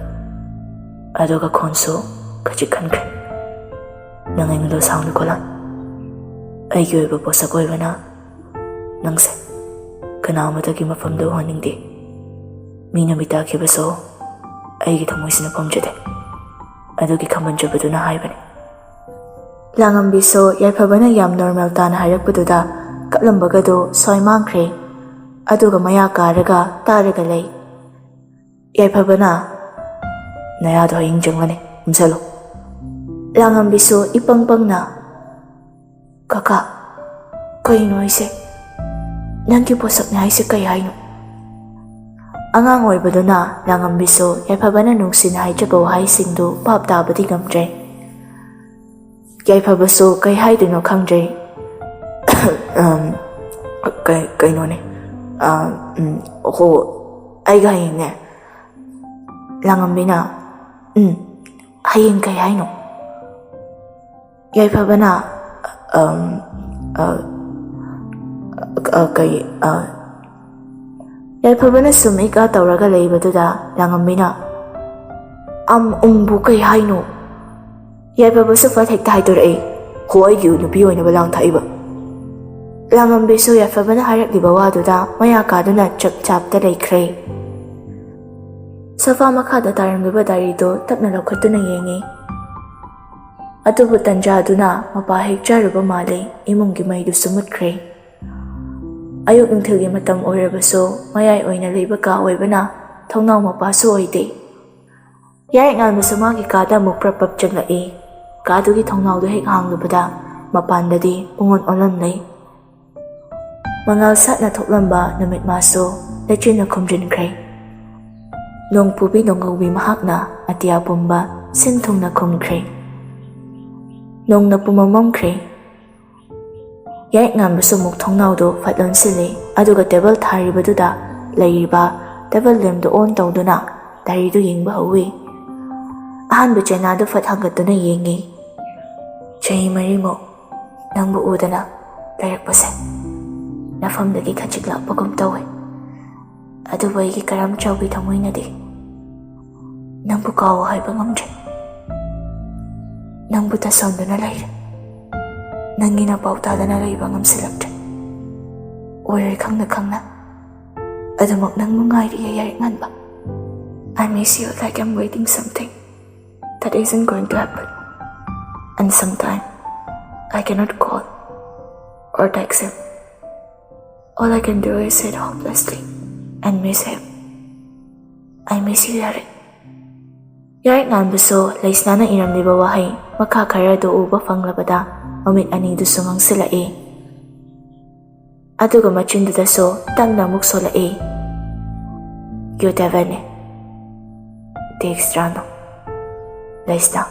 ꯑꯗꯨꯒ ꯈꯣꯟꯁꯨ ꯈꯖꯤꯛ ꯈꯟꯈ꯭ꯔꯦ꯫ ꯅꯪ ꯑꯩꯉꯣꯟꯗ ꯁꯥꯎꯅꯨꯀꯣ ꯂꯥꯟ꯫ ꯑꯩꯒꯤ ꯑꯣꯏꯕ ꯄꯣꯠꯁꯛ ꯑꯣꯏꯕꯅ ꯅꯪꯁꯦ ꯀꯅꯥ ꯑꯃꯠꯇꯒꯤ ꯃꯐꯝꯗ ꯎꯍꯟꯅꯤꯡꯗꯦ꯫ ꯃꯤꯅ ꯃꯤꯇꯥꯈꯤꯕꯁꯨ ꯑꯩꯒꯤ ꯊꯃꯣꯏꯁꯤꯅ ꯄꯥꯝꯖꯗꯦ, ꯑꯗꯨꯒꯤ ꯈꯝꯍꯟꯖꯕꯗꯨꯅ ꯍꯥꯏꯕꯅꯤ꯫ ꯂꯥꯡꯉꯝꯕꯤꯁꯨ ꯌꯥꯏꯐꯕꯅ ꯌꯥꯝ ꯅꯣꯔꯃꯦꯜ ꯇꯥꯅ ꯍꯥꯏꯔꯛꯄꯗꯨꯗ ꯀꯞꯂꯝꯕꯒꯗꯨ ꯁ꯭ꯋꯥꯏ ꯃꯥꯡꯈ꯭ꯔꯦ꯫ ꯑꯗꯨꯒ ꯃꯌꯥ ꯀꯥꯔꯒ ꯇꯥꯔꯒ ꯂꯩ꯫ ꯌꯥꯏꯐꯕꯅ ꯅꯌꯥꯗꯣ ꯍꯌꯦꯡ ꯆꯪꯒꯅꯤ, ꯎꯝꯁꯜꯂꯨ꯫ ꯂꯥꯡꯉꯝꯕꯤꯁꯨ ꯏꯄꯪ ꯄꯪꯅ ꯀꯀꯥ ꯀꯩꯅꯣ ꯍꯥꯏꯁꯦ? ꯅꯪꯒꯤ ꯄꯣꯠꯁꯛꯅꯦ ꯍꯥꯏꯁꯦ ꯀꯩ ꯍꯥꯏꯅꯣ? ꯑꯉꯥꯡ ꯑꯣꯏꯕꯗꯨꯅ ꯂꯥꯡꯉꯝꯕꯤꯁꯨ ꯌꯥꯏꯐꯕꯅ ꯅꯨꯡꯁꯤꯅ ꯍꯥꯏꯖꯕ ꯋꯥꯍꯩꯁꯤꯡꯗꯨ ꯚꯥꯞ ꯇꯥꯕꯗꯤ ꯉꯝꯗ꯭ꯔꯦ꯫ ꯌꯥꯏꯐꯕꯁꯨ ꯀꯩ ꯍꯥꯏꯗꯣꯏꯅꯣ ꯈꯪꯗ꯭ꯔꯦ꯫ ꯀꯩꯅꯣꯅꯦ ꯍꯣ ꯑꯩꯒ ꯍꯌꯦꯡꯅꯦ꯫ ꯂꯥꯡꯉꯝꯕꯤꯅ ꯍꯌꯦꯡ ꯀꯩ ꯍꯥꯏꯅꯣ? ꯌꯥꯏꯐꯕꯅ ꯌꯥꯏꯐꯕꯅ ꯁꯨꯝ ꯏꯀꯥ ꯇꯧꯔꯒ ꯂꯩꯕꯗꯨꯗ ꯂꯥꯡꯉꯝꯕꯤꯅ ꯎꯪꯕꯨ ꯀꯩ ꯍꯥꯏꯅꯣ? ꯌꯥꯏꯐꯕꯁꯨ ꯐꯠ ꯍꯦꯛꯇ ꯍꯥꯏꯗꯣꯔꯛꯏ, ꯍꯣ ꯑꯩꯒꯤ ꯅꯨꯄꯤ ꯑꯣꯏꯅꯕ ꯂꯥꯡ ꯊꯥꯛꯏꯕ꯫ ꯂꯥꯡꯉꯝꯕꯤꯁꯨ ꯌꯥꯏꯐꯕꯅ ꯍꯥꯏꯔꯛꯂꯤꯕ ꯋꯥꯗꯨꯗ ꯃꯌꯥ ꯀꯥꯗꯨꯅ ꯆꯞ ꯆꯥꯞꯇ ꯂꯩꯈ꯭ꯔꯦ꯫ ꯁꯣꯐꯥ ꯃꯈꯥꯗ ꯇꯥꯔꯝꯂꯤꯕ ꯗꯥꯏꯔꯤꯗꯨ ꯇꯞꯅ ꯂꯧꯈꯠꯇꯨꯅ ꯌꯦꯡꯉꯤ꯫ ꯑꯗꯨꯕꯨ ꯇꯟꯖꯥꯗꯨꯅ ꯃꯄꯥ ꯍꯦꯛ ꯆꯥꯔꯨꯕ ꯃꯥꯜꯂꯤ ꯏꯃꯨꯡꯒꯤ ꯃꯩꯗꯨꯁꯨ ꯃꯨꯠꯈ꯭ꯔꯦ꯫ ꯑꯌꯨꯛ ꯅꯨꯡꯊꯤꯜꯒꯤ ꯃꯇꯝ ꯑꯣꯏꯔꯕꯁꯨ ꯃꯌꯥꯏ ꯑꯣꯏꯅ ꯂꯩꯕ ꯀꯥ ꯑꯣꯏꯕꯅ ꯊꯣꯡꯅꯥꯎ ꯃꯄꯥꯁꯨ ꯑꯣꯏꯗꯦ꯫ ꯌꯥꯏꯔꯤꯉꯥꯟꯕꯁꯨ ꯃꯥꯒꯤ ꯀꯥꯗ ꯑꯃꯨꯛ ꯄ꯭ꯔꯞ ꯆꯪꯂꯛꯏ꯫ ꯀꯥꯗꯨꯒꯤ ꯊꯣꯡꯅꯥꯎꯗꯨ ꯍꯦꯛ ꯍꯥꯡꯂꯨꯕꯗ ꯃꯄꯥꯟꯗꯗꯤ ꯄꯨꯡꯑꯣꯟ ꯑꯣꯜꯂꯝꯂꯩ꯫ ꯃꯉꯥꯜ ꯁꯥꯠꯅ ꯊꯣꯛꯂꯝꯕ ꯅꯨꯃꯤꯠ ꯃꯥꯁꯨ ꯂꯩꯆꯤꯟꯅ ꯈꯨꯝꯖꯤꯟꯈ꯭ꯔꯦ꯫ ꯅꯣꯡꯄꯨꯕꯤ ꯅꯣꯡꯉꯧꯕꯤ ꯃꯍꯥꯛꯅ ꯑꯇꯤꯌꯥ ꯄꯨꯝꯕ ꯁꯤꯟ ꯊꯨꯡꯅ ꯈꯨꯝꯈ꯭ꯔꯦ꯫ ꯅꯣꯡꯅ ꯄꯨꯝꯃꯝ ꯃꯝꯈ꯭ꯔꯦ꯫ ꯌꯥꯏꯔꯤꯉꯥꯟꯕꯁꯨ ꯑꯃꯨꯛ ꯊꯣꯡꯅꯥꯎꯗꯨ ꯐꯠ ꯂꯣꯟꯁꯤꯜꯂꯤ ꯑꯗꯨꯒ ꯇꯦꯕꯜ ꯊꯥꯔꯤꯕꯗꯨꯗ ꯂꯩꯔꯤꯕ ꯇꯦꯕꯜ ꯂꯦꯝꯞꯗꯨ ꯑꯣꯟ ꯇꯧꯗꯨꯅ ꯗꯥꯏꯔꯤꯗꯨ ꯌꯦꯡꯕ ꯍꯧꯏ꯫ ꯑꯍꯥꯟꯕ ꯆꯦꯅꯥꯗꯨ ꯐꯠ ꯍꯥꯡꯒꯠꯇꯨꯅ ꯌꯦꯡꯉꯤ꯫ ꯆꯍꯤ 4ꯃꯨꯛ ꯅꯪꯕꯨ ꯎꯗꯅ ꯂꯩꯔꯛꯄꯁꯦ ꯅꯐꯝꯗꯒꯤ ꯈꯖꯤꯛ ꯂꯥꯛꯄꯒꯨꯝ ꯇꯧꯏ꯫ ꯑꯗꯨꯕꯨ ꯑꯩꯒꯤ ꯀꯔꯝ ꯆꯥꯎꯕꯤ ꯊꯃꯣꯏꯅꯗꯤ ꯅꯪꯕꯨ ꯀꯥꯎ ꯍꯥꯏꯕ ꯉꯝꯗ꯭ꯔꯦ꯫ ꯅꯪꯕꯨ ꯇꯁꯣꯟꯗꯨꯅ ꯂꯩꯔꯦ꯫ ꯅꯪꯒꯤꯅ ꯄꯥꯎ ꯇꯥꯗꯅ ꯂꯩꯕ ꯉꯝꯁꯤꯜꯂꯛꯇ꯭ꯔꯦ꯫ ꯑꯣꯏꯔꯣꯏ ꯈꯪꯅ ꯈꯪꯅ ꯑꯗꯨꯃꯛ ꯅꯪꯕꯨ ꯉꯥꯏꯔꯤꯌꯦ ꯌꯥꯏꯔꯤꯉꯥꯟꯕ꯫ I miss you like I'm waiting something that isn't going to happen. And sometimes I cannot call or text him. All I can do is sit hopelessly and miss him. I miss you, Yarik. ꯌꯥꯏꯔꯤꯉꯥꯟꯕꯁꯨ ꯂꯩꯁꯅꯥꯅ ꯏꯔꯝꯂꯤꯕ ꯋꯥꯍꯩ ꯃꯈꯥ ꯈꯔꯗꯨ ꯎꯕ ꯐꯪꯂꯕꯗ ꯃꯃꯤꯠ ꯑꯅꯤꯗꯨꯁꯨ ꯉꯥꯡꯁꯤꯜꯂꯛꯏ꯫ ꯑꯗꯨꯒ ꯃꯆꯤꯟꯗꯨꯗꯁꯨ ꯇꯞꯅ ꯑꯃꯨꯛ ꯁꯣꯜꯂꯛꯏ, You devane, te extraño, Lesna.